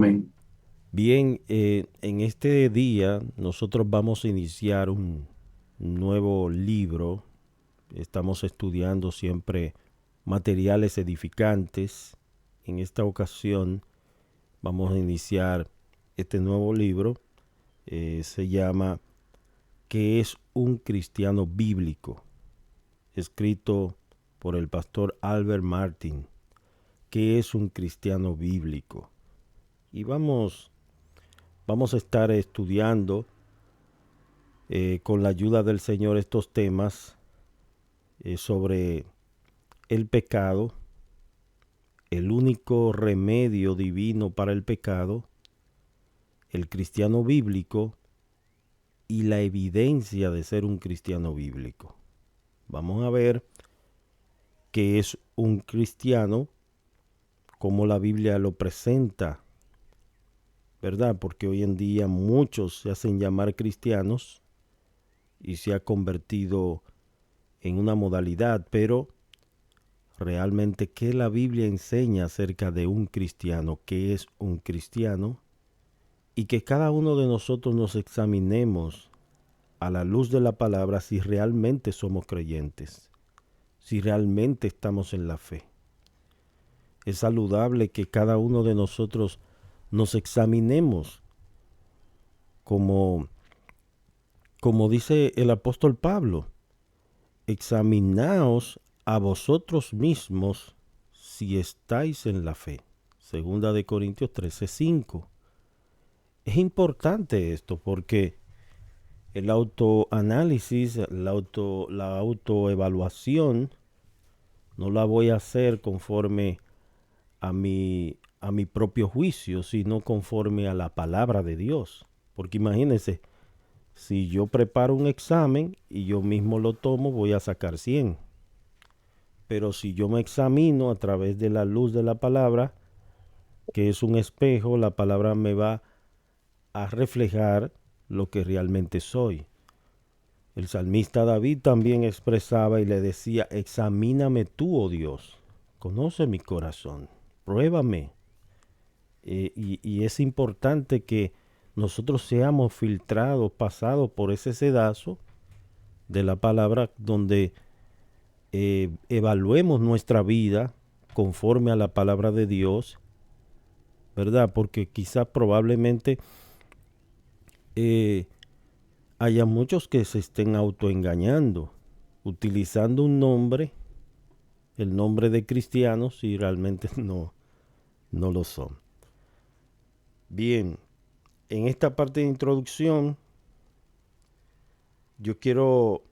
Amén. Bien, en este día nosotros vamos a iniciar un nuevo libro. Estamos estudiando siempre materiales edificantes. En esta ocasión vamos a iniciar este nuevo libro. Se llama ¿Qué es un cristiano bíblico? Escrito por el pastor Albert Martin. ¿Qué es un cristiano bíblico? Y vamos a estar estudiando con la ayuda del Señor estos temas sobre el pecado, el único remedio divino para el pecado, el cristiano bíblico y la evidencia de ser un cristiano bíblico. Vamos a ver qué es un cristiano, cómo la Biblia lo presenta, ¿verdad? Porque hoy en día muchos se hacen llamar cristianos y se ha convertido en una modalidad, pero realmente qué la Biblia enseña acerca de un cristiano, qué es un cristiano, y que cada uno de nosotros nos examinemos a la luz de la palabra si realmente somos creyentes, si realmente estamos en la fe. Es saludable que cada uno de nosotros nos examinemos como, como dice el apóstol Pablo, examinaos a vosotros mismos si estáis en la fe. Segunda de Corintios 13:5. Es importante esto porque el autoanálisis, la autoevaluación, no la voy a hacer conforme a mi propio juicio, sino conforme a la palabra de Dios. Porque imagínense, si yo preparo un examen y yo mismo lo tomo, voy a sacar 100. Pero si yo me examino a través de la luz de la palabra, que es un espejo, la palabra me va a reflejar lo que realmente soy. El salmista David también expresaba y le decía, examíname tú, oh Dios, conoce mi corazón, pruébame. Y es importante que nosotros seamos filtrados, pasados por ese sedazo de la palabra, donde evaluemos nuestra vida conforme a la palabra de Dios, ¿verdad? Porque quizás probablemente eh, haya muchos que se estén autoengañando, utilizando un nombre, el nombre de cristianos, y realmente no lo son. Bien, en esta parte de introducción, yo quiero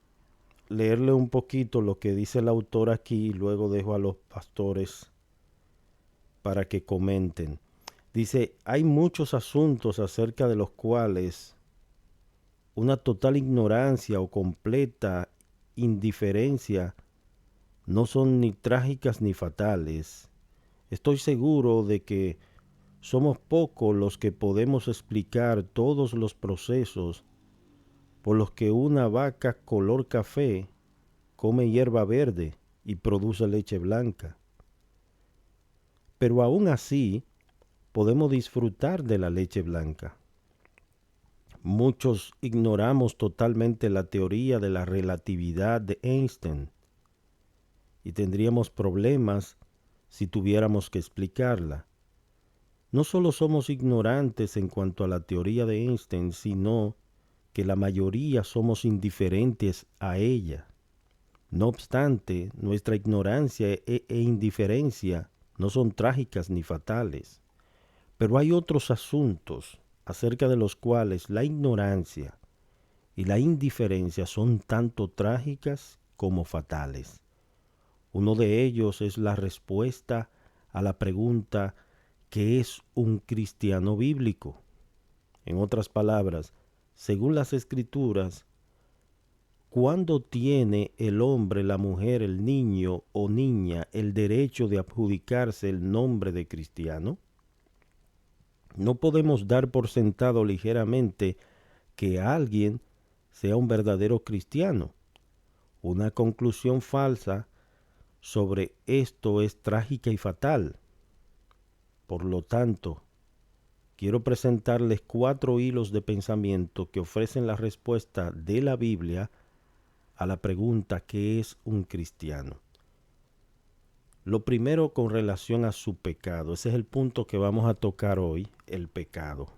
leerle un poquito lo que dice el autor aquí y luego dejo a los pastores para que comenten. Dice, hay muchos asuntos acerca de los cuales una total ignorancia o completa indiferencia no son ni trágicas ni fatales. Estoy seguro de que somos pocos los que podemos explicar todos los procesos por los que una vaca color café come hierba verde y produce leche blanca. Pero aún así podemos disfrutar de la leche blanca. Muchos ignoramos totalmente la teoría de la relatividad de Einstein y tendríamos problemas si tuviéramos que explicarla. No solo somos ignorantes en cuanto a la teoría de Einstein, sino que la mayoría somos indiferentes a ella. No obstante, nuestra ignorancia e indiferencia no son trágicas ni fatales. Pero hay otros asuntos acerca de los cuales la ignorancia y la indiferencia son tanto trágicas como fatales. Uno de ellos es la respuesta a la pregunta ¿qué es un cristiano bíblico? En otras palabras, según las escrituras, ¿cuándo tiene el hombre, la mujer, el niño o niña el derecho de adjudicarse el nombre de cristiano? No podemos dar por sentado ligeramente que alguien sea un verdadero cristiano. Una conclusión falsa sobre esto es trágica y fatal. Por lo tanto, quiero presentarles 4 hilos de pensamiento que ofrecen la respuesta de la Biblia a la pregunta ¿qué es un cristiano? Lo primero con relación a su pecado, ese es el punto que vamos a tocar hoy, el pecado.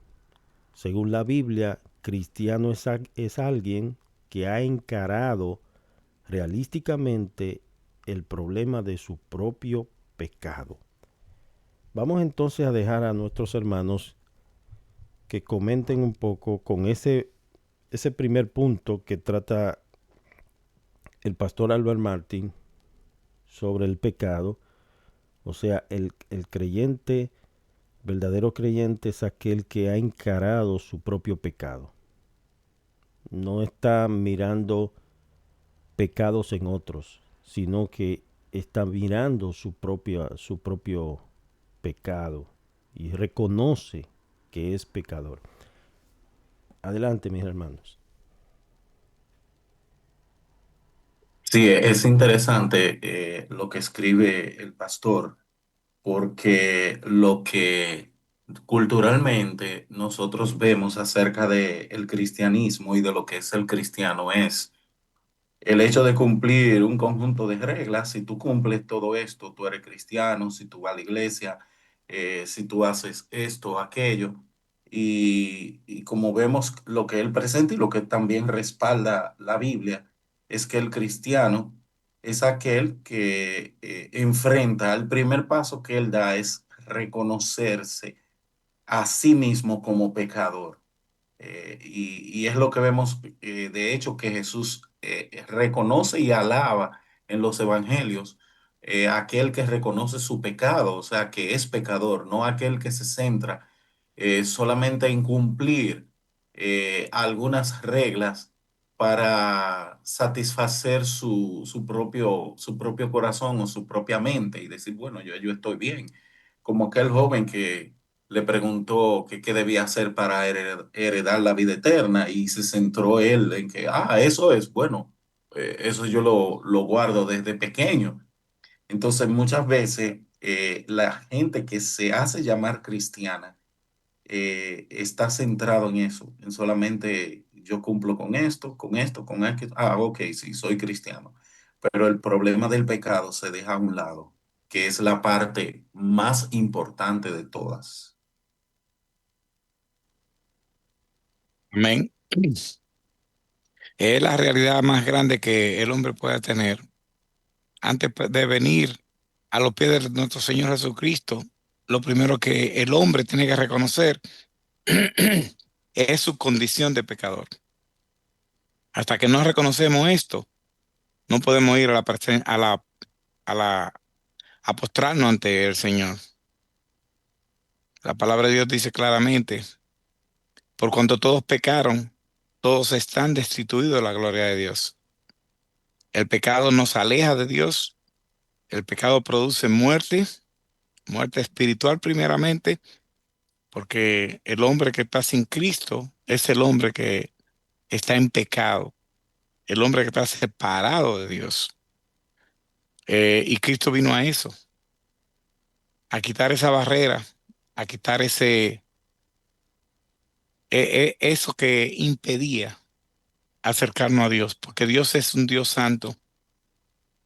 Según la Biblia, cristiano es alguien que ha encarado realísticamente el problema de su propio pecado. Vamos entonces a dejar a nuestros hermanos que comenten un poco con ese primer punto que trata el pastor Albert Martin sobre el pecado. O sea, el creyente, verdadero creyente es aquel que ha encarado su propio pecado. No está mirando pecados en otros, sino que está mirando su propio pecado y reconoce que es pecador. Adelante, mis hermanos. Sí, es interesante lo que escribe el pastor, porque lo que culturalmente nosotros vemos acerca del cristianismo y de lo que es el cristiano es el hecho de cumplir un conjunto de reglas. Si tú cumples todo esto, tú eres cristiano. Si tú vas a la iglesia, si tú haces esto, aquello. Y como vemos lo que él presenta y lo que también respalda la Biblia, es que el cristiano es aquel que enfrenta, el primer paso que él da es reconocerse a sí mismo como pecador. Y es lo que vemos, de hecho, que Jesús reconoce y alaba en los evangelios, aquel que reconoce su pecado, o sea, que es pecador, no aquel que se centra solamente en cumplir algunas reglas para satisfacer su propio corazón o su propia mente y decir, bueno, yo estoy bien. Como aquel joven que le preguntó que qué debía hacer para heredar la vida eterna y se centró él en que, eso es, bueno, eso yo lo guardo desde pequeño. Entonces, muchas veces la gente que se hace llamar cristiana está centrado en eso, en solamente yo cumplo con esto, con esto, con aquello. Ok, sí, soy cristiano. Pero el problema del pecado se deja a un lado, que es la parte más importante de todas. Amén. Es la realidad más grande que el hombre pueda tener. Antes de venir a los pies de nuestro Señor Jesucristo, lo primero que el hombre tiene que reconocer es su condición de pecador. Hasta que no reconocemos esto, no podemos ir a postrarnos ante el Señor. La palabra de Dios dice claramente, por cuanto todos pecaron, todos están destituidos de la gloria de Dios. El pecado nos aleja de Dios. El pecado produce muerte, muerte espiritual primeramente, porque el hombre que está sin Cristo es el hombre que está en pecado, el hombre que está separado de Dios. Y Cristo vino a eso, a quitar esa barrera, a quitar eso que impedía acercarnos a Dios, porque Dios es un Dios santo.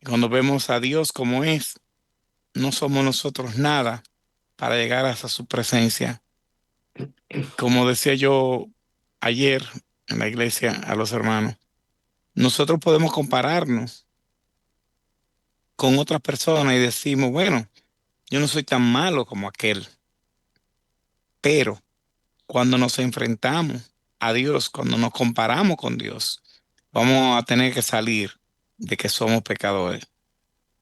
Y cuando vemos a Dios como es, no somos nosotros nada para llegar hasta su presencia. Como decía yo ayer en la iglesia a los hermanos, nosotros podemos compararnos con otras personas y decimos, bueno, yo no soy tan malo como aquel, pero cuando nos enfrentamos a Dios, cuando nos comparamos con Dios, vamos a tener que salir de que somos pecadores.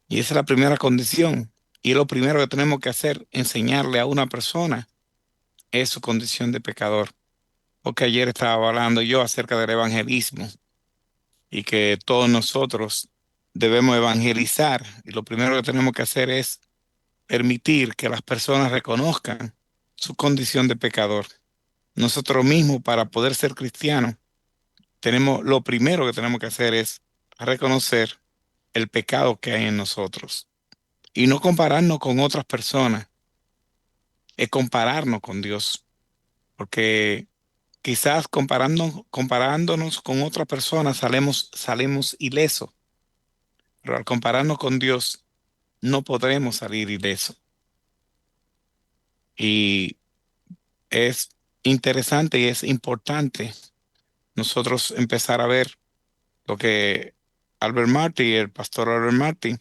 Y esa es la primera condición. Y lo primero que tenemos que hacer, enseñarle a una persona, es su condición de pecador. Porque ayer estaba hablando yo acerca del evangelismo y que todos nosotros debemos evangelizar. Y lo primero que tenemos que hacer es permitir que las personas reconozcan su condición de pecador. Nosotros mismos, para poder ser cristianos, lo primero que tenemos que hacer es reconocer el pecado que hay en nosotros y no compararnos con otras personas, es compararnos con Dios. porque quizás comparándonos con otra persona salimos ilesos, pero al compararnos con Dios no podremos salir ilesos. Y es interesante y es importante nosotros empezar a ver lo que Albert Marty, el pastor Albert Marty,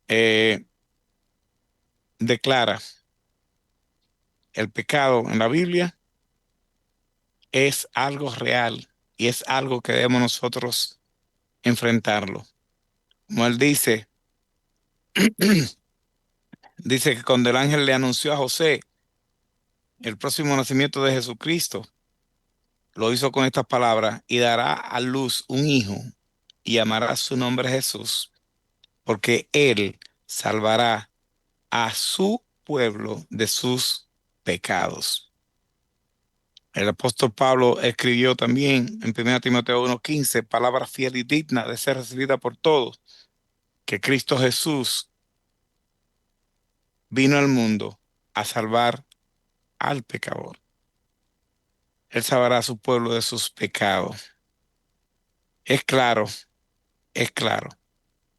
eh, declara. El pecado en la Biblia es algo real y es algo que debemos nosotros enfrentarlo. Como él dice, dice que cuando el ángel le anunció a José el próximo nacimiento de Jesucristo, lo hizo con estas palabras: y dará a luz un hijo y llamará su nombre Jesús, porque él salvará a su pueblo de sus pecados. El apóstol Pablo escribió también en 1 Timoteo 1:15, palabra fiel y digna de ser recibida por todos, que Cristo Jesús vino al mundo a salvar al pecador. Él salvará a su pueblo de sus pecados. Es claro, es claro.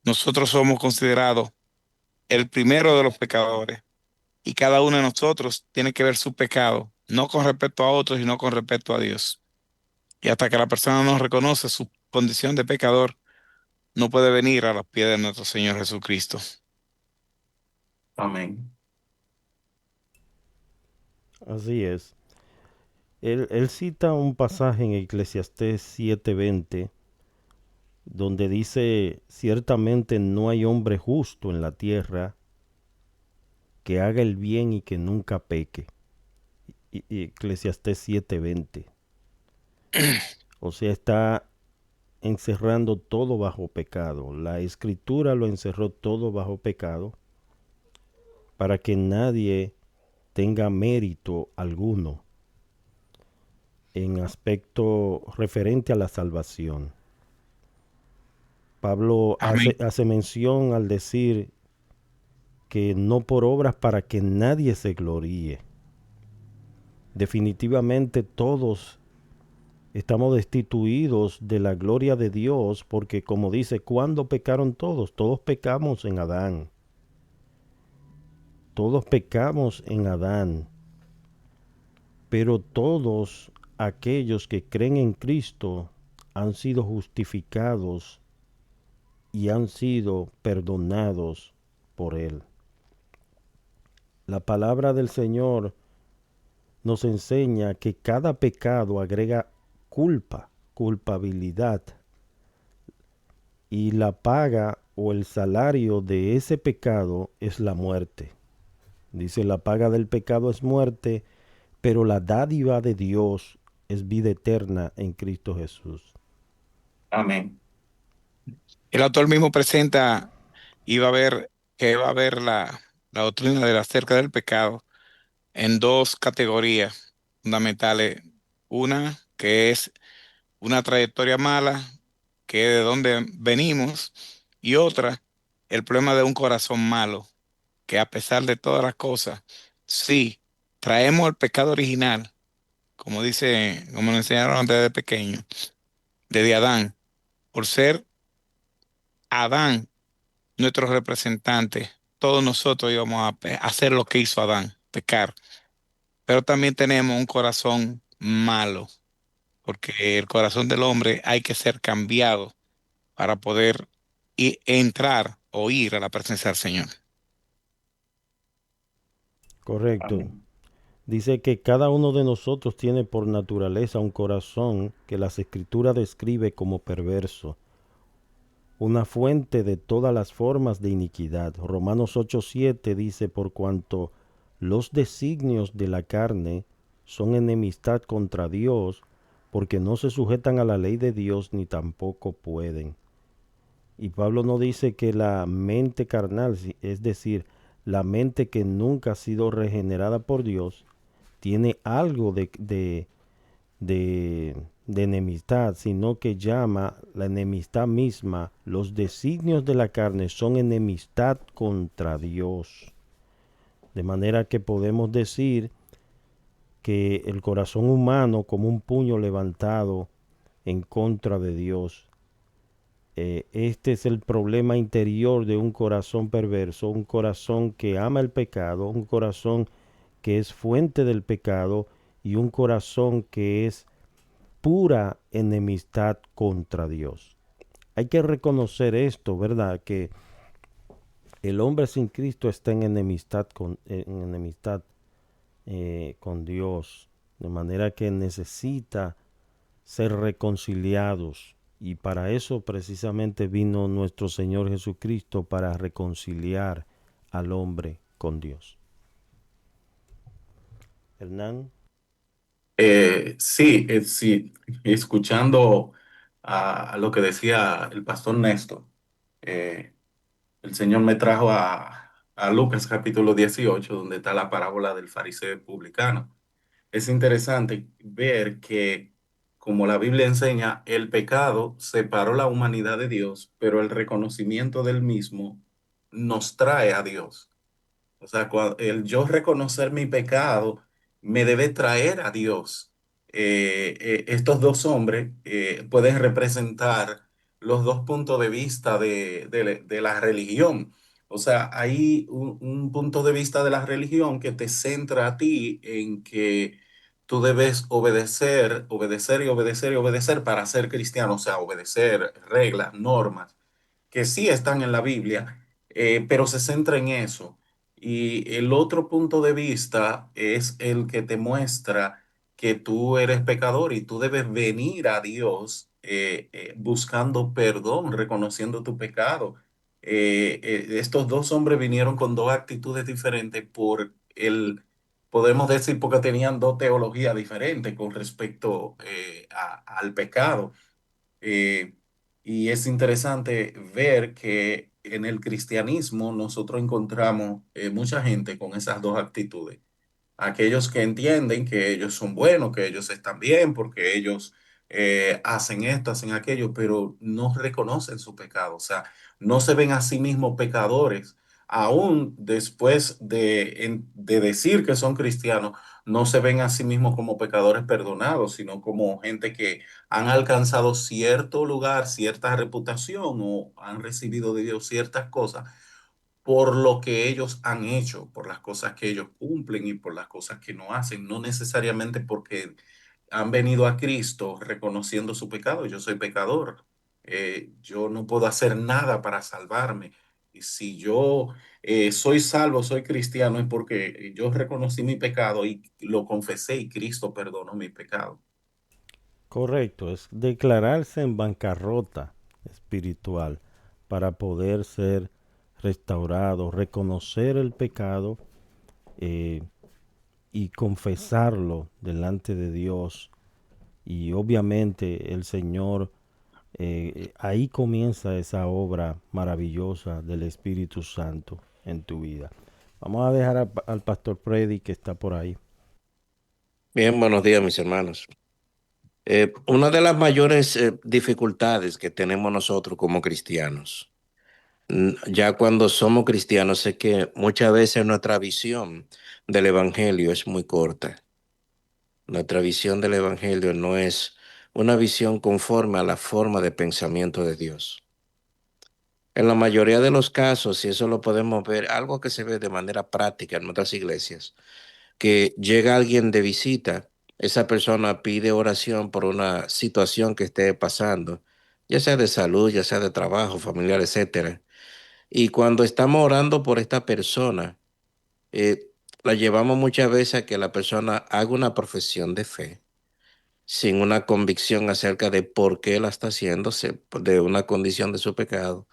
Nosotros somos considerados el primero de los pecadores y cada uno de nosotros tiene que ver su pecado, no con respecto a otros, sino con respecto a Dios. Y hasta que la persona no reconoce su condición de pecador, no puede venir a los pies de nuestro Señor Jesucristo. Amén. Así es. Él cita un pasaje en Eclesiastés 7:20 donde dice, ciertamente no hay hombre justo en la tierra que haga el bien y que nunca peque. Y Eclesiastés 7:20. O sea, está encerrando todo bajo pecado. La escritura lo encerró todo bajo pecado para que nadie tenga mérito alguno en aspecto referente a la salvación. Pablo Amén. hace mención al decir que no por obras para que nadie se gloríe. Definitivamente todos estamos destituidos de la gloria de Dios porque, como dice, ¿cuándo pecaron todos? Todos pecamos en Adán. Todos pecamos en Adán. Pero todos aquellos que creen en Cristo han sido justificados y han sido perdonados por Él. La palabra del Señor nos enseña que cada pecado agrega culpa, culpabilidad, y la paga o el salario de ese pecado es la muerte. Dice, la paga del pecado es muerte, pero la dádiva de Dios es vida eterna en Cristo Jesús. Amén. El autor mismo presenta y va a ver que va a ver la doctrina de acerca del pecado en dos categorías fundamentales. Una que es una trayectoria mala, que es de donde venimos, y otra, el problema de un corazón malo, que a pesar de todas las cosas, sí, traemos el pecado original, como dice, como nos enseñaron desde pequeño, desde Adán, por ser Adán nuestro representante. Todos nosotros íbamos a hacer lo que hizo Adán, pecar, pero también tenemos un corazón malo, porque el corazón del hombre hay que ser cambiado para poder entrar o ir a la presencia del Señor. Correcto. Amén. Dice que cada uno de nosotros tiene por naturaleza un corazón que las escrituras describe como perverso, una fuente de todas las formas de iniquidad. Romanos 8:7 dice, por cuanto los designios de la carne son enemistad contra Dios, porque no se sujetan a la ley de Dios ni tampoco pueden. Y Pablo no dice que la mente carnal, es decir, la mente que nunca ha sido regenerada por Dios, tiene algo de enemistad, sino que llama la enemistad misma, los designios de la carne son enemistad contra Dios. De manera que podemos decir que el corazón humano como un puño levantado en contra de Dios. Este es el problema interior de un corazón perverso, un corazón que ama el pecado, un corazón que es fuente del pecado y un corazón que es pura enemistad contra Dios. Hay que reconocer esto, ¿verdad? Que el hombre sin Cristo está en enemistad con Dios, de manera que necesita ser reconciliados. Y para eso precisamente vino nuestro Señor Jesucristo, para reconciliar al hombre con Dios. Hernán. Sí, sí, escuchando a lo que decía el pastor Néstor, eh, el Señor me trajo a Lucas capítulo 18, donde está la parábola del fariseo y publicano. Es interesante ver que, como la Biblia enseña, el pecado separó la humanidad de Dios, pero el reconocimiento del mismo nos trae a Dios. O sea, el yo reconocer mi pecado me debe traer a Dios. Estos dos hombres pueden representar los dos puntos de vista de la religión. O sea, hay un punto de vista de la religión que te centra a ti en que tú debes obedecer, obedecer y obedecer y obedecer para ser cristiano. O sea, obedecer reglas, normas que sí están en la Biblia, pero se centra en eso. Y el otro punto de vista es el que te muestra que tú eres pecador y tú debes venir a Dios buscando perdón, reconociendo tu pecado. Estos dos hombres vinieron con dos actitudes diferentes podemos decir, porque tenían dos teologías diferentes con respecto al pecado. Eh, y es interesante ver que en el cristianismo nosotros encontramos mucha gente con esas dos actitudes. Aquellos que entienden que ellos son buenos, que ellos están bien, porque ellos hacen esto, hacen aquello, pero no reconocen su pecado. O sea, no se ven a sí mismos pecadores. Aún después de decir que son cristianos, no se ven a sí mismos como pecadores perdonados, sino como gente que han alcanzado cierto lugar, cierta reputación o han recibido de Dios ciertas cosas por lo que ellos han hecho, por las cosas que ellos cumplen y por las cosas que no hacen, no necesariamente porque han venido a Cristo reconociendo su pecado. Yo soy pecador, yo no puedo hacer nada para salvarme. Y si yo soy salvo, soy cristiano, es porque yo reconocí mi pecado y lo confesé y Cristo perdonó mi pecado. Correcto, es declararse en bancarrota espiritual para poder ser restaurado, reconocer el pecado eh, y confesarlo delante de Dios. Y obviamente el Señor, ahí comienza esa obra maravillosa del Espíritu Santo en tu vida. Vamos a dejar al pastor Freddy, que está por ahí. Bien, buenos días, mis hermanos. Una de las mayores dificultades que tenemos nosotros como cristianos, ya cuando somos cristianos, es que muchas veces nuestra visión del evangelio es muy corta. Nuestra visión del evangelio no es una visión conforme a la forma de pensamiento de Dios. En la mayoría de los casos, y eso lo podemos ver, algo que se ve de manera práctica en nuestras iglesias, que llega alguien de visita, esa persona pide oración por una situación que esté pasando, ya sea de salud, ya sea de trabajo, familiar, etcétera. Y cuando estamos orando por esta persona, eh, la llevamos muchas veces a que la persona haga una profesión de fe sin una convicción acerca de por qué la está haciendo, de una condición de su pecado.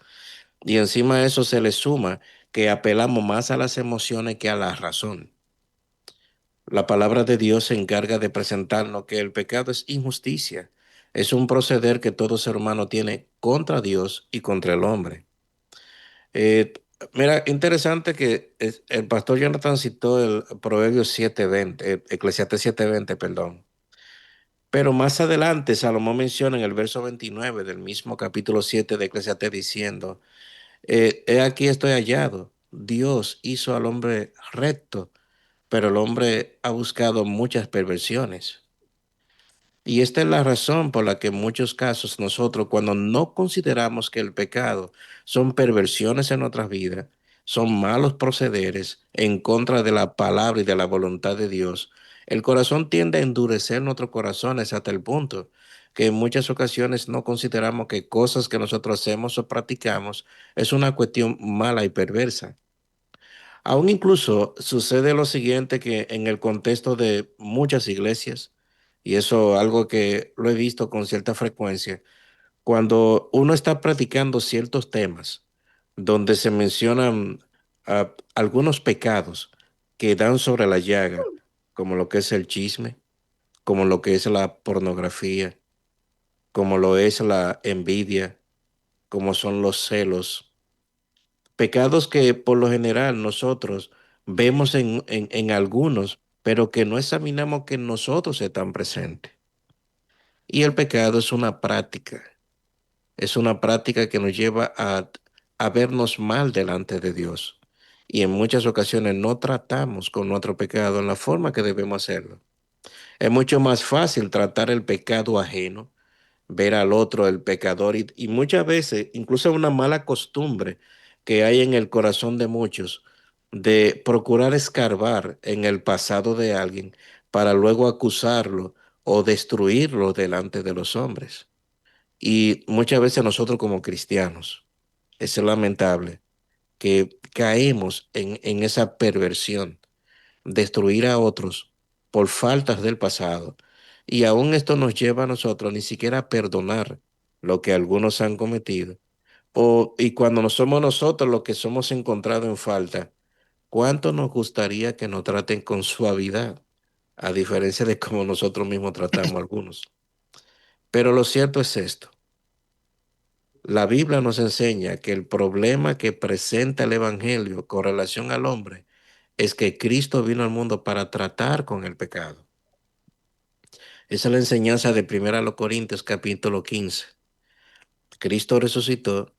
Y encima de eso se le suma que apelamos más a las emociones que a la razón. La palabra de Dios se encarga de presentarnos que el pecado es injusticia. Es un proceder que todo ser humano tiene contra Dios y contra el hombre. Eh, Mira, interesante que el pastor Jonathan citó el Proverbio 7:20, Eclesiastés 7:20, perdón. Pero más adelante Salomón menciona en el verso 29 del mismo capítulo 7 de Eclesiastés diciendo, he aquí estoy hallado. Dios hizo al hombre recto, pero el hombre ha buscado muchas perversiones. Y esta es la razón por la que en muchos casos nosotros, cuando no consideramos que el pecado son perversiones en nuestras vidas, son malos procederes en contra de la palabra y de la voluntad de Dios, el corazón tiende a endurecer nuestros corazones hasta el punto que en muchas ocasiones no consideramos que cosas que nosotros hacemos o practicamos es una cuestión mala y perversa. Aún incluso sucede lo siguiente que en el contexto de muchas iglesias, y eso algo que lo he visto con cierta frecuencia, cuando uno está practicando ciertos temas donde se mencionan algunos pecados que dan sobre la llaga, como lo que es el chisme, como lo que es la pornografía, como lo es la envidia, como son los celos. Pecados que por lo general nosotros vemos en algunos, pero que no examinamos que en nosotros están presentes. Y el pecado es una práctica que nos lleva a vernos mal delante de Dios. Y en muchas ocasiones no tratamos con nuestro pecado en la forma que debemos hacerlo. Es mucho más fácil tratar el pecado ajeno, ver al otro, el pecador, y muchas veces, incluso una mala costumbre que hay en el corazón de muchos, de procurar escarbar en el pasado de alguien para luego acusarlo o destruirlo delante de los hombres. Y muchas veces nosotros como cristianos, es lamentable que caemos en esa perversión, destruir a otros por faltas del pasado. Y aún esto nos lleva a nosotros ni siquiera a perdonar lo que algunos han cometido. Y cuando no somos nosotros los que somos encontrados en falta, ¿cuánto nos gustaría que nos traten con suavidad, a diferencia de cómo nosotros mismos tratamos a algunos? Pero lo cierto es esto. La Biblia nos enseña que el problema que presenta el Evangelio con relación al hombre es que Cristo vino al mundo para tratar con el pecado. Esa es la enseñanza de 1 Corintios capítulo 15. Cristo resucitó,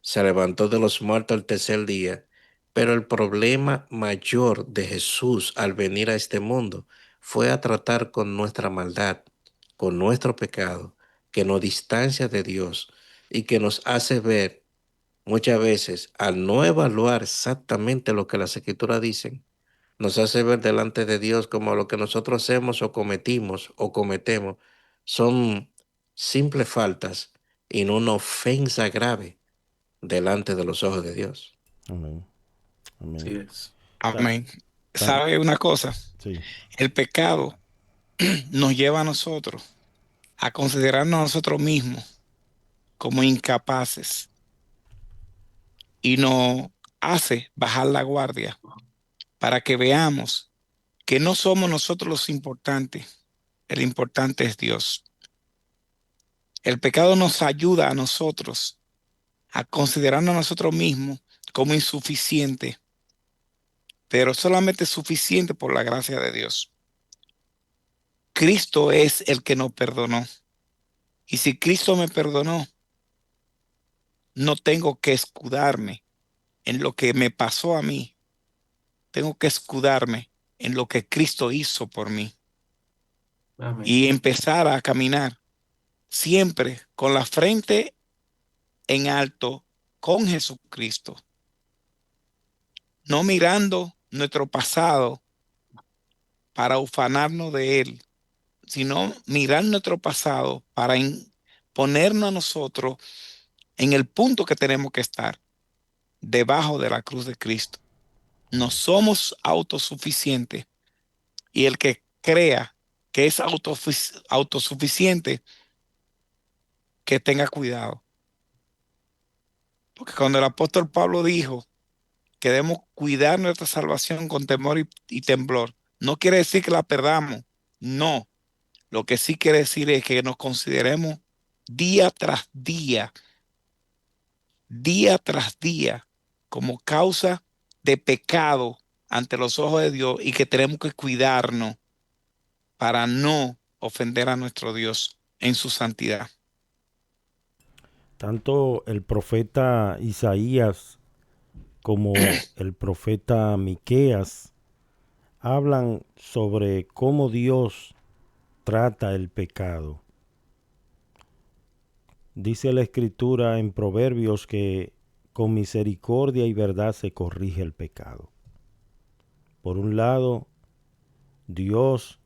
se levantó de los muertos al tercer día, pero el problema mayor de Jesús al venir a este mundo fue a tratar con nuestra maldad, con nuestro pecado, que nos distancia de Dios y que nos hace ver muchas veces, al no evaluar exactamente lo que las escrituras dicen, nos hace ver delante de Dios como lo que nosotros hacemos o cometimos o cometemos son simples faltas y no una ofensa grave delante de los ojos de Dios. Amén. Amén. Así es. Ta- Amén. tan- ¿Sabe una cosa? sí. El pecado nos lleva a nosotros a considerarnos a nosotros mismos como incapaces y nos hace bajar la guardia para que veamos que no somos nosotros los importantes, el importante es Dios. El pecado nos ayuda a nosotros a considerarnos a nosotros mismos como insuficientes, pero solamente suficiente por la gracia de Dios. Cristo es el que nos perdonó. Y si Cristo me perdonó, no tengo que escudarme en lo que me pasó a mí. Tengo que escudarme en lo que Cristo hizo por mí Amén. y empezar a caminar siempre con la frente en alto con Jesucristo, no mirando nuestro pasado para ufanarnos de él, sino mirar nuestro pasado para ponernos a nosotros en el punto que tenemos que estar, debajo de la cruz de Cristo. No somos autosuficientes y el que crea que es autosuficiente, que tenga cuidado. Porque cuando el apóstol Pablo dijo que debemos cuidar nuestra salvación con temor y temblor, no quiere decir que la perdamos, no. Lo que sí quiere decir es que nos consideremos día tras día tras día, como causa de pecado ante los ojos de Dios y que tenemos que cuidarnos para no ofender a nuestro Dios en su santidad. Tanto el profeta Isaías como el profeta Miqueas hablan sobre cómo Dios trata el pecado. Dice la Escritura en Proverbios que con misericordia y verdad se corrige el pecado. Por un lado, Dios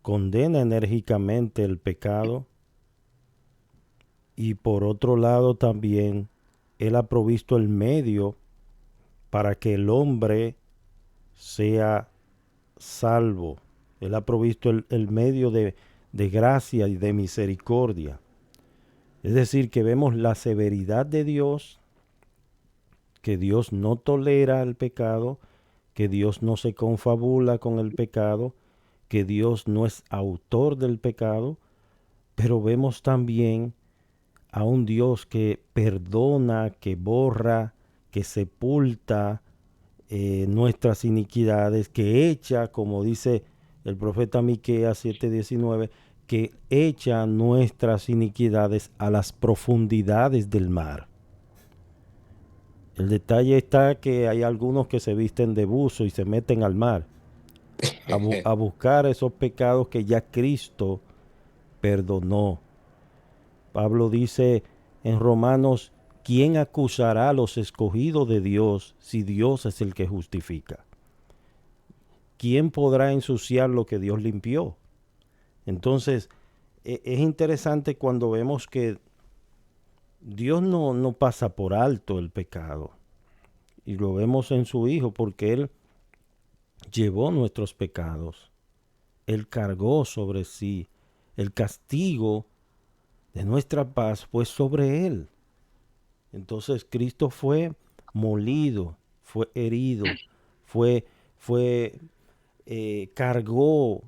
condena enérgicamente el pecado y por otro lado también Él ha provisto el medio para que el hombre sea salvo. Él ha provisto el medio de gracia y de misericordia. Es decir, que vemos la severidad de Dios, que Dios no tolera el pecado, que Dios no se confabula con el pecado, que Dios no es autor del pecado, pero vemos también a un Dios que perdona, que borra, que sepulta nuestras iniquidades, que echa, como dice el profeta Miqueas 7:19, que echa nuestras iniquidades a las profundidades del mar. El detalle está que hay algunos que se visten de buzo y se meten al mar a buscar esos pecados que ya Cristo perdonó. Pablo dice en Romanos, ¿quién acusará a los escogidos de Dios si Dios es el que justifica? ¿Quién podrá ensuciar lo que Dios limpió? Entonces, es interesante cuando vemos que Dios no pasa por alto el pecado. Y lo vemos en su Hijo porque Él llevó nuestros pecados. Él cargó sobre sí. El castigo de nuestra paz fue sobre Él. Entonces Cristo fue molido, fue herido, fue, fue cargó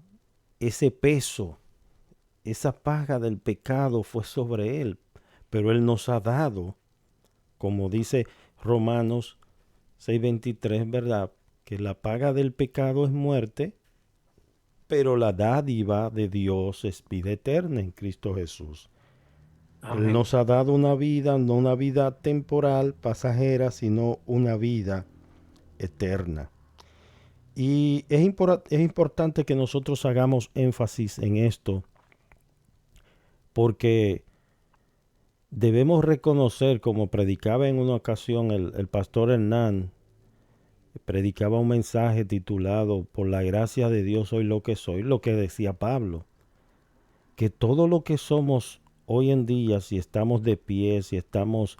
ese peso, esa paga del pecado fue sobre Él. Pero Él nos ha dado, como dice Romanos 6:23, ¿verdad? Que la paga del pecado es muerte, pero la dádiva de Dios es vida eterna en Cristo Jesús. Él Amén. nos ha dado una vida, no una vida temporal, pasajera, sino una vida eterna. Y es importante que nosotros hagamos énfasis en esto, porque debemos reconocer, como predicaba en una ocasión el pastor Hernán, predicaba un mensaje titulado Por la gracia de Dios soy lo que soy, lo que decía Pablo, que todo lo que somos hoy en día, si estamos de pie, si estamos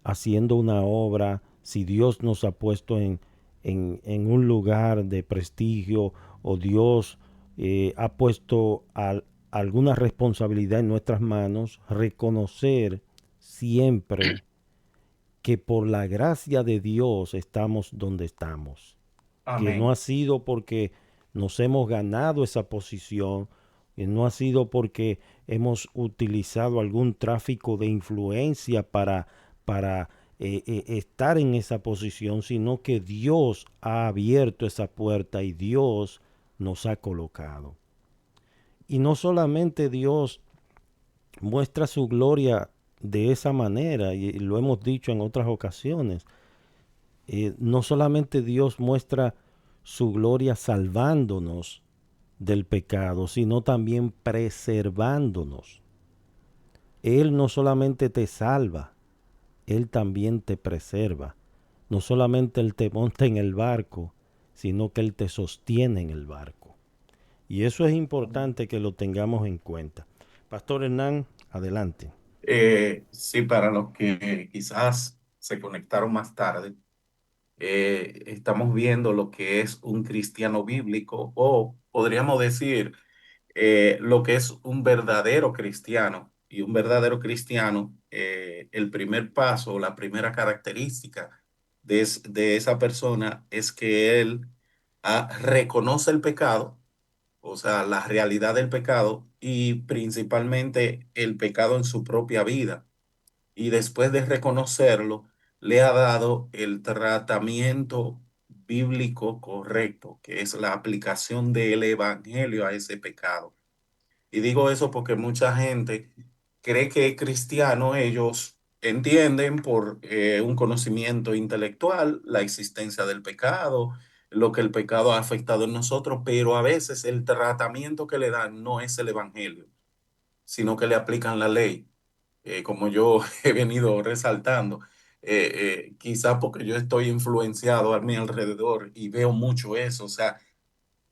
haciendo una obra, si Dios nos ha puesto en un lugar de prestigio o Dios ha puesto alguna responsabilidad en nuestras manos, reconocer siempre que por la gracia de Dios estamos donde estamos, que no Amén. ha sido porque nos hemos ganado esa posición, que no ha sido porque hemos utilizado algún tráfico de influencia para estar en esa posición, sino que Dios ha abierto esa puerta y Dios nos ha colocado. Y no solamente Dios muestra su gloria de esa manera, y lo hemos dicho en otras ocasiones, no solamente Dios muestra su gloria salvándonos del pecado, sino también preservándonos. Él no solamente te salva, Él también te preserva. No solamente Él te monta en el barco, sino que Él te sostiene en el barco. Y eso es importante que lo tengamos en cuenta. Pastor Hernán, adelante. Sí, para los que quizás se conectaron más tarde, estamos viendo lo que es un cristiano bíblico o podríamos decir lo que es un verdadero cristiano. Y un verdadero cristiano, el primer paso, la primera característica de esa persona es que él reconoce el pecado, o sea, la realidad del pecado y principalmente el pecado en su propia vida. Y después de reconocerlo, le ha dado el tratamiento bíblico correcto, que es la aplicación del evangelio a ese pecado. Y digo eso porque mucha gente cree que es cristiano, ellos entienden por un conocimiento intelectual la existencia del pecado, lo que el pecado ha afectado en nosotros, pero a veces el tratamiento que le dan no es el evangelio, sino que le aplican la ley, como yo he venido resaltando. Quizá porque yo estoy influenciado a mi alrededor y veo mucho eso, o sea,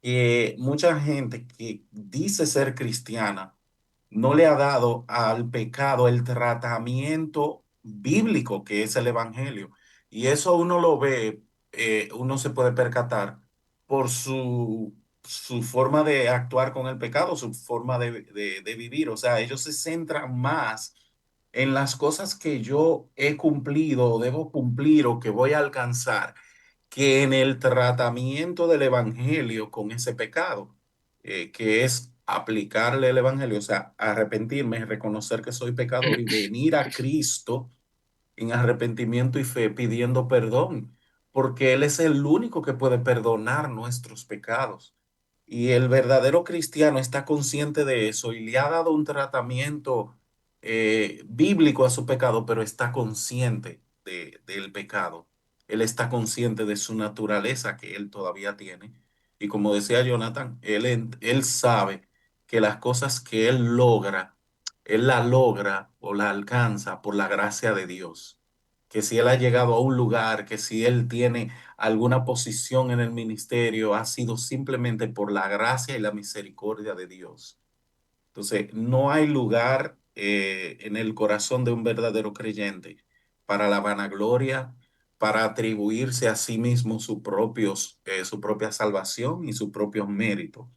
que mucha gente que dice ser cristiana no le ha dado al pecado el tratamiento bíblico que es el evangelio. Y eso uno lo ve, uno se puede percatar por su forma de actuar con el pecado, su forma de vivir. O sea, ellos se centran más en las cosas que yo he cumplido o debo cumplir o que voy a alcanzar que en el tratamiento del evangelio con ese pecado, que es aplicarle el evangelio, o sea, arrepentirme, reconocer que soy pecador y venir a Cristo en arrepentimiento y fe pidiendo perdón, porque Él es el único que puede perdonar nuestros pecados. Y el verdadero cristiano está consciente de eso y le ha dado un tratamiento bíblico a su pecado, pero está consciente del pecado. Él está consciente de su naturaleza que él todavía tiene. Y como decía Jonathan, él sabe que las cosas que él logra, él la logra o la alcanza por la gracia de Dios. Que si él ha llegado a un lugar, que si él tiene alguna posición en el ministerio, ha sido simplemente por la gracia y la misericordia de Dios. Entonces, no hay lugar en el corazón de un verdadero creyente para la vanagloria, para atribuirse a sí mismo su propia salvación y sus propios méritos,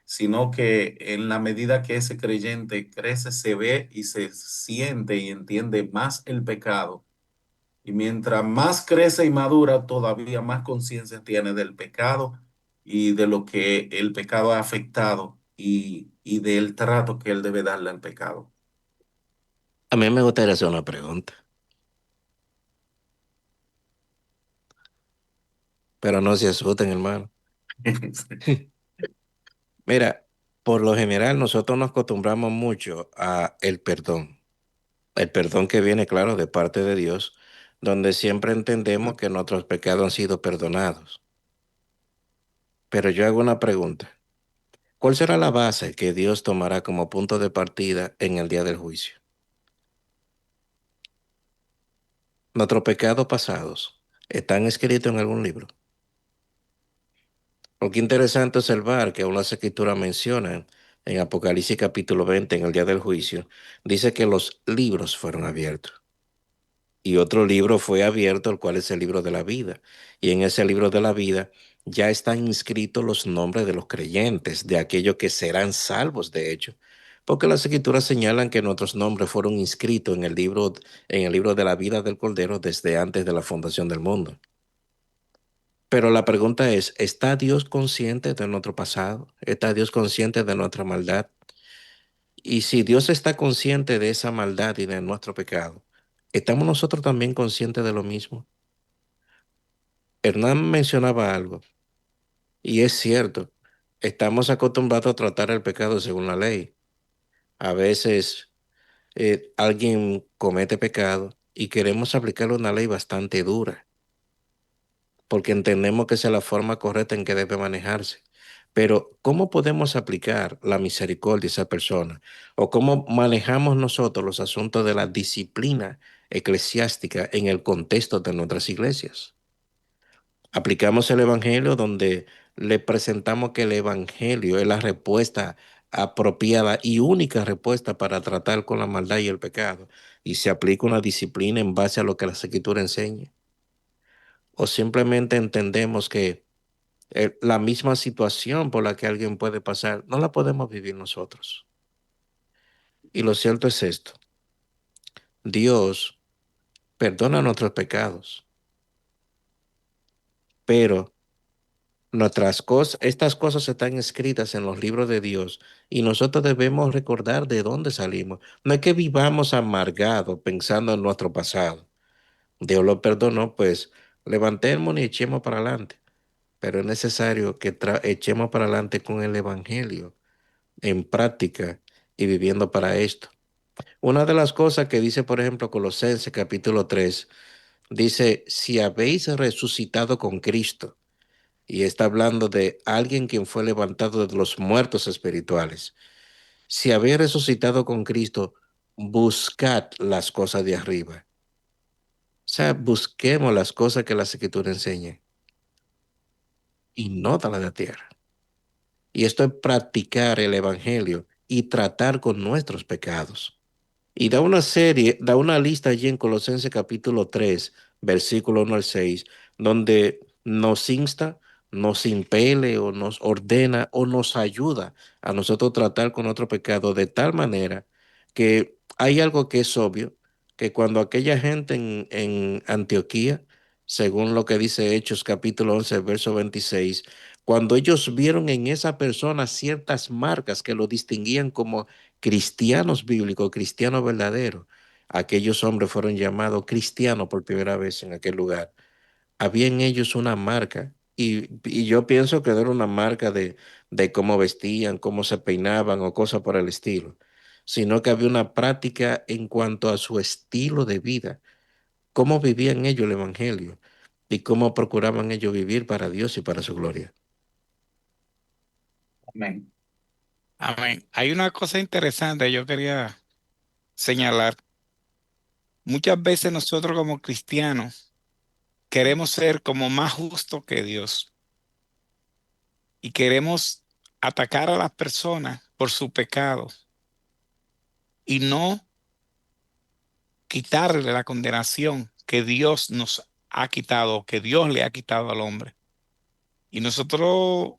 sino que en la medida que ese creyente crece, se ve y se siente y entiende más el pecado. Y mientras más crece y madura, todavía más conciencia tiene del pecado y de lo que el pecado ha afectado y del trato que él debe darle al pecado. A mí me gustaría hacer una pregunta, pero no se asusten, hermano. Mira, por lo general nosotros nos acostumbramos mucho a el perdón que viene, claro, de parte de Dios, donde siempre entendemos que nuestros pecados han sido perdonados. Pero yo hago una pregunta. ¿Cuál será la base que Dios tomará como punto de partida en el día del juicio? ¿Nuestros pecados pasados están escritos en algún libro? Porque interesante observar que aún las escrituras mencionan en Apocalipsis capítulo 20, en el día del juicio, dice que los libros fueron abiertos. Y otro libro fue abierto, el cual es el libro de la vida. Y en ese libro de la vida ya están inscritos los nombres de los creyentes, de aquellos que serán salvos, de hecho. Porque las escrituras señalan que nuestros nombres fueron inscritos en el libro de la vida del Cordero desde antes de la fundación del mundo. Pero la pregunta es, ¿está Dios consciente de nuestro pasado? ¿Está Dios consciente de nuestra maldad? Y si Dios está consciente de esa maldad y de nuestro pecado, ¿estamos nosotros también conscientes de lo mismo? Hernán mencionaba algo, y es cierto, estamos acostumbrados a tratar el pecado según la ley. A veces alguien comete pecado y queremos aplicarle una ley bastante dura, porque entendemos que esa es la forma correcta en que debe manejarse. Pero, ¿cómo podemos aplicar la misericordia a esa persona? ¿O cómo manejamos nosotros los asuntos de la disciplina eclesiástica en el contexto de nuestras iglesias? Aplicamos el Evangelio donde le presentamos que el Evangelio es la respuesta apropiada y única respuesta para tratar con la maldad y el pecado. Y se aplica una disciplina en base a lo que la Escritura enseña. O simplemente entendemos que la misma situación por la que alguien puede pasar, no la podemos vivir nosotros. Y lo cierto es esto. Dios perdona nuestros pecados, pero estas cosas están escritas en los libros de Dios y nosotros debemos recordar de dónde salimos. No es que vivamos amargados pensando en nuestro pasado. Dios lo perdonó, pues levantémonos y echemos para adelante. Pero es necesario que echemos para adelante con el Evangelio en práctica y viviendo para esto. Una de las cosas que dice, por ejemplo, Colosenses capítulo 3 dice, si habéis resucitado con Cristo, y está hablando de alguien quien fue levantado de los muertos espirituales. Si habéis resucitado con Cristo, buscad las cosas de arriba. O sea, busquemos las cosas que la Escritura enseña y no de la de la tierra. Y esto es practicar el Evangelio y tratar con nuestros pecados. Y da una lista allí en Colosenses capítulo 3 versículo 1 al 6 donde nos insta, nos impele o nos ordena o nos ayuda a nosotros tratar con otro pecado de tal manera que hay algo que es obvio, que cuando aquella gente en Antioquía, según lo que dice Hechos capítulo 11 verso 26, cuando ellos vieron en esa persona ciertas marcas que lo distinguían como cristianos bíblicos, cristianos verdaderos, aquellos hombres fueron llamados cristianos por primera vez en aquel lugar. Había en ellos una marca y yo pienso que no era una marca de cómo vestían, cómo se peinaban o cosas por el estilo, sino que había una práctica en cuanto a su estilo de vida, cómo vivían ellos el evangelio y cómo procuraban ellos vivir para Dios y para su gloria. Amén. Amén. Hay una cosa interesante yo quería señalar. Muchas veces nosotros como cristianos queremos ser como más justos que Dios y queremos atacar a las personas por su pecado y no quitarle la condenación que Dios nos ha quitado, que Dios le ha quitado al hombre. Y nosotros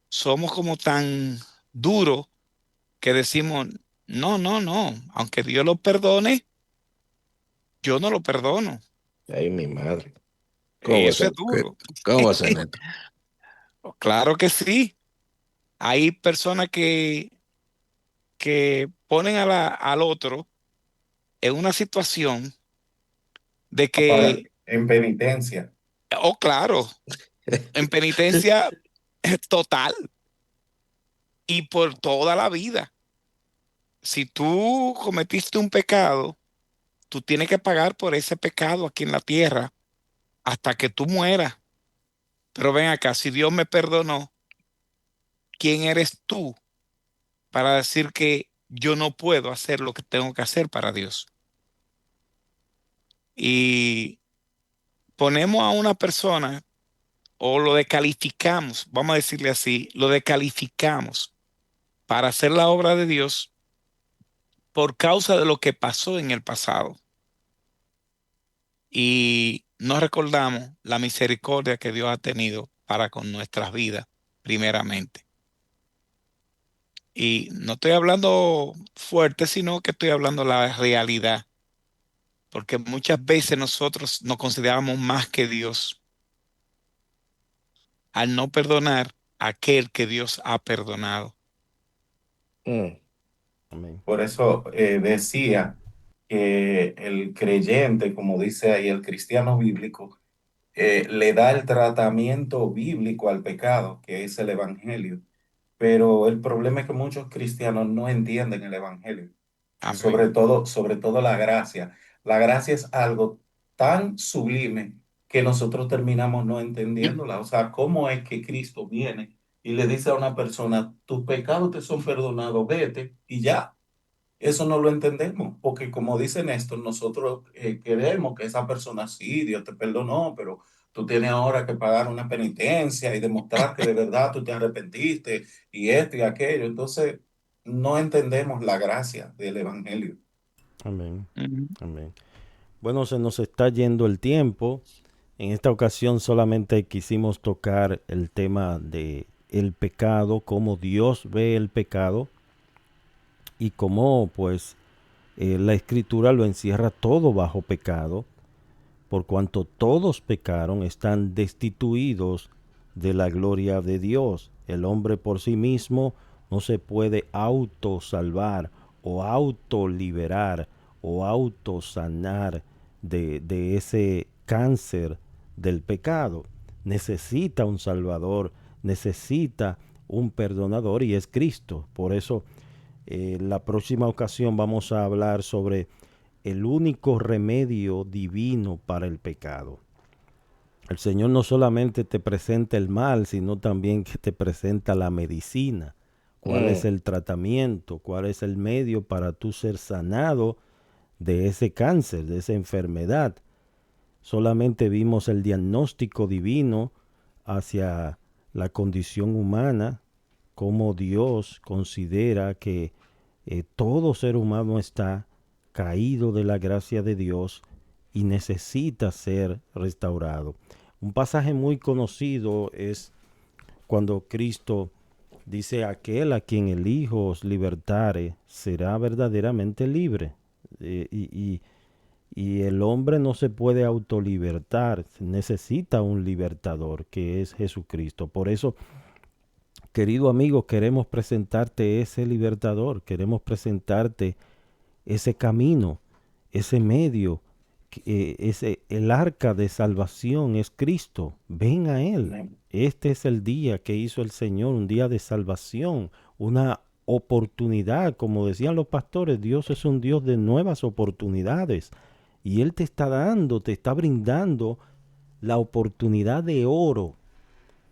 somos como tan duros que decimos, no, no, no, aunque Dios lo perdone, yo no lo perdono. Ay, mi madre. ¿Cómo va a Eso es ser? duro. ¿Cómo va a ser esto? Claro que sí. Hay personas que ponen al otro en una situación de Para, que, en penitencia. oh, claro, en penitencia total y por toda la vida. Si tú cometiste un pecado, tú tienes que pagar por ese pecado aquí en la tierra hasta que tú mueras. Pero ven acá, si Dios me perdonó, ¿quién eres tú para decir que yo no puedo hacer lo que tengo que hacer para Dios? Y ponemos a una persona o lo descalificamos, vamos a decirle así, lo descalificamos para hacer la obra de Dios por causa de lo que pasó en el pasado. Y no recordamos la misericordia que Dios ha tenido para con nuestras vidas, primeramente. Y no estoy hablando fuerte, sino que estoy hablando la realidad, porque muchas veces nosotros nos consideramos más que Dios al no perdonar a aquel que Dios ha perdonado. Mm, Amén. Por eso decía que el creyente, como dice ahí, el cristiano bíblico, le da el tratamiento bíblico al pecado, que es el evangelio. Pero el problema es que muchos cristianos no entienden el evangelio, Amén. sobre todo la gracia. La gracia es algo tan sublime que nosotros terminamos no entendiéndola. O sea, ¿cómo es que Cristo viene y le dice a una persona, tus pecados te son perdonados, vete y ya? Eso no lo entendemos, porque como dice Néstor, nosotros queremos que esa persona sí, Dios te perdonó, pero tú tienes ahora que pagar una penitencia y demostrar que de verdad tú te arrepentiste y esto y aquello. Entonces, no entendemos la gracia del Evangelio. Amén. Ujú. Amén. Bueno, se nos está yendo el tiempo. En esta ocasión solamente quisimos tocar el tema de el pecado, cómo Dios ve el pecado y cómo pues la escritura lo encierra todo bajo pecado, por cuanto todos pecaron, están destituidos de la gloria de Dios. El hombre por sí mismo no se puede autosalvar o autoliberar o autosanar de ese cáncer del pecado. Necesita un Salvador, necesita un perdonador y es Cristo. Por eso la próxima ocasión vamos a hablar sobre el único remedio divino para el pecado. El Señor no solamente te presenta el mal, sino también que te presenta la medicina. ¿Cuál es Mm, el tratamiento? ¿Cuál es el medio para tú ser sanado de ese cáncer, de esa enfermedad? Solamente vimos el diagnóstico divino hacia la condición humana, cómo Dios considera que todo ser humano está caído de la gracia de Dios y necesita ser restaurado. Un pasaje muy conocido es cuando Cristo dice: aquel a quien el Hijo os libertare será verdaderamente libre. Eh, y, y- y el hombre no se puede autolibertar, necesita un libertador que es Jesucristo. Por eso, querido amigo, queremos presentarte ese libertador, queremos presentarte ese camino, ese medio, el arca de salvación es Cristo. Ven a Él. amén. Este es el día que hizo el Señor, un día de salvación, una oportunidad. Como decían los pastores, Dios es un Dios de nuevas oportunidades. Y Él te está dando, te está brindando la oportunidad de oro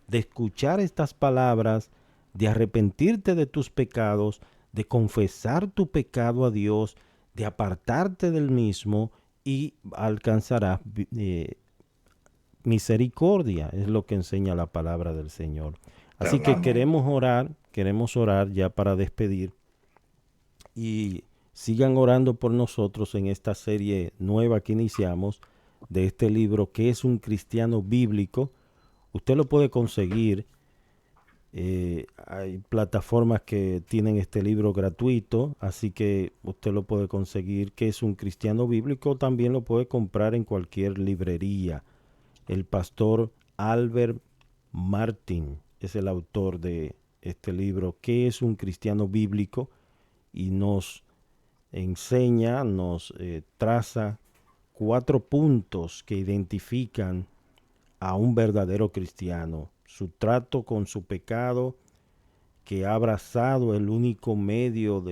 de escuchar estas palabras, de arrepentirte de tus pecados, de confesar tu pecado a Dios, de apartarte del mismo y alcanzarás misericordia, es lo que enseña la palabra del Señor. Así que Amén. queremos orar ya para despedir y sigan orando por nosotros en esta serie nueva que iniciamos de este libro que es un cristiano bíblico. Usted lo puede conseguir. Hay plataformas que tienen este libro gratuito, así que usted lo puede conseguir, que es un cristiano bíblico. También lo puede comprar en cualquier librería. El pastor Albert Martin es el autor de este libro, que es un cristiano bíblico, y nos enseña, nos traza 4 puntos que identifican a un verdadero cristiano: su trato con su pecado, que ha abrazado el único medio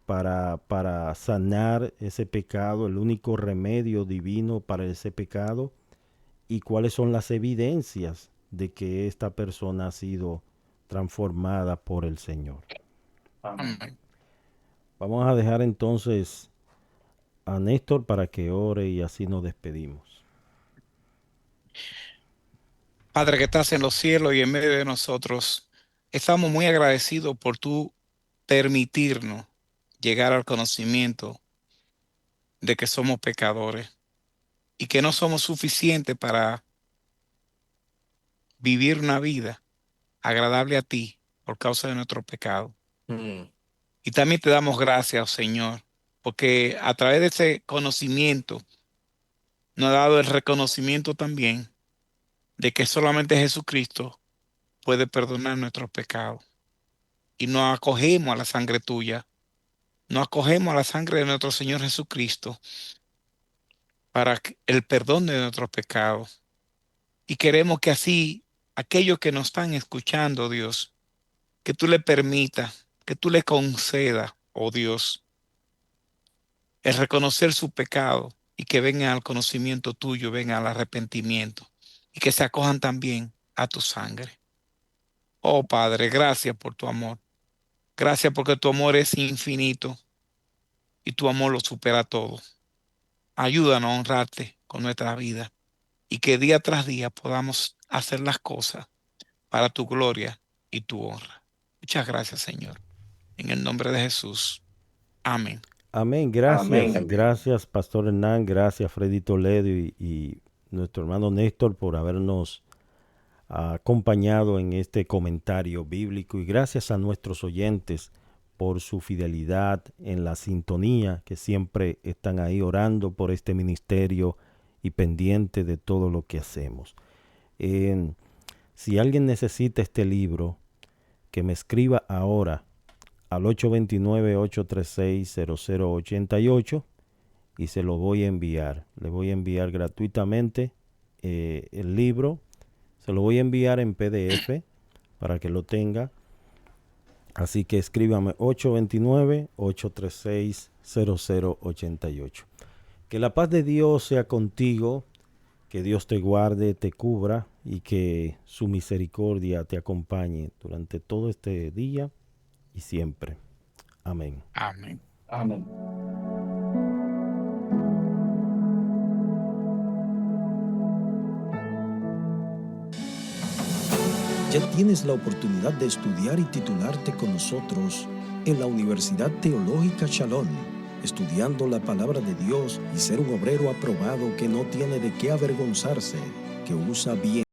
para sanar ese pecado, el único remedio divino para ese pecado, y cuáles son las evidencias de que esta persona ha sido transformada por el Señor. Amén. Amén. Vamos a dejar entonces a Néstor para que ore y así nos despedimos. Padre que estás en los cielos y en medio de nosotros, estamos muy agradecidos por tu permitirnos llegar al conocimiento de que somos pecadores y que no somos suficientes para vivir una vida agradable a ti por causa de nuestro pecado. Mm, Y también te damos gracias, oh Señor, porque a través de ese conocimiento nos ha dado el reconocimiento también de que solamente Jesucristo puede perdonar nuestros pecados. Y nos acogemos a la sangre tuya, nos acogemos a la sangre de nuestro Señor Jesucristo para el perdón de nuestros pecados. Y queremos que así aquellos que nos están escuchando, Dios, que tú le permitas, que tú le concedas, oh Dios, el reconocer su pecado y que vengan al conocimiento tuyo, vengan al arrepentimiento y que se acojan también a tu sangre. Oh Padre, gracias por tu amor. Gracias porque tu amor es infinito y tu amor lo supera todo. Ayúdanos a honrarte con nuestra vida y que día tras día podamos hacer las cosas para tu gloria y tu honra. Muchas gracias, Señor. En el nombre de Jesús. Amén. Amén, Amén. gracias, amén. gracias Pastor Hernán, gracias Freddy Toledo y nuestro hermano Néstor por habernos acompañado en este comentario bíblico, y gracias a nuestros oyentes por su fidelidad en la sintonía, que siempre están ahí orando por este ministerio y pendiente de todo lo que hacemos. Si alguien necesita este libro, que me escriba ahora al 829-836-0088 y se lo voy a enviar. Le voy a enviar gratuitamente el libro. Se lo voy a enviar en PDF para que lo tenga. Así que escríbame 829-836-0088. Que la paz de Dios sea contigo, Que Dios te guarde, te cubra y que su misericordia te acompañe durante todo este día y siempre. Amén. Amén. Amén. Ya tienes la oportunidad de estudiar y titularte con nosotros en la Universidad Teológica Shalom, estudiando la palabra de Dios y ser un obrero aprobado que no tiene de qué avergonzarse, que usa bien